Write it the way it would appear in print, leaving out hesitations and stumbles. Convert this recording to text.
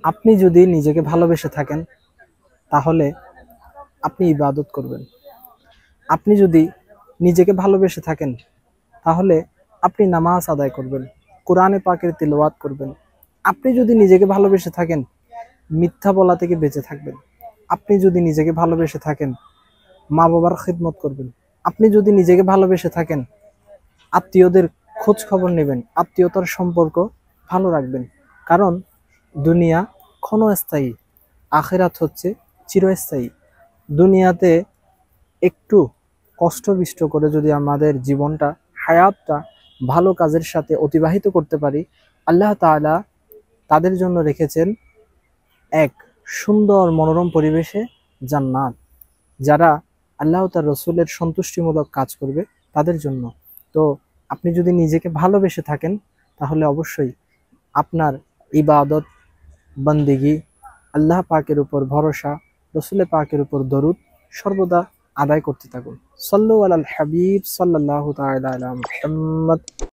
আপনি যদি নিজেকে ভালোবেসে থাকেন তাহলে আপনি ইবাদত করবেন। আপনি যদি নিজেকে ভালোবেসে থাকেন তাহলে আপনি নামাজ আদায় করবেন, কোরআনে পাকের তিলাওয়াত করবেন। আপনি যদি নিজেকে ভালোবেসে থাকেন মিথ্যা বলা থেকে বেঁচে থাকবেন। আপনি যদি নিজেকে ভালোবেসে থাকেন মা বাবার খিদমত করবেন। আপনি যদি নিজেকে ভালোবেসে থাকেন আত্মীয়দের খোঁজ খবর নেবেন, আত্মীয়তার সম্পর্ক ভালো রাখবেন। কারণ দুনিয়া ক্ষণস্থায়ী, আখিরাত হচ্ছে চিরস্থায়ী। দুনিয়াতে একটু কষ্ট বিষ্ট করে যদি আমাদের জীবনটা, হায়াতটা ভালো কাজের সাথে অতিবাহিত করতে পারি, আল্লাহ তাআলা তাদের জন্য রেখেছেন এক সুন্দর মনোরম পরিবেশে জান্নাত। যারা আল্লাহ তার রসুলের সন্তুষ্টিমূলক কাজ করবে তাদের জন্য। তো আপনি যদি নিজেকে ভালোবেসে থাকেন তাহলে অবশ্যই আপনার ইবাদত, বন্দেগী, আল্লাহ পাকের উপর ভরসা, রসুলের পাকের উপর দরুদ সর্বদা আদায় করতে থাকুন। সাল্লু আলাল হাবিব সাল্লাল্লাহু তাআলা আলা মুহাম্মদ।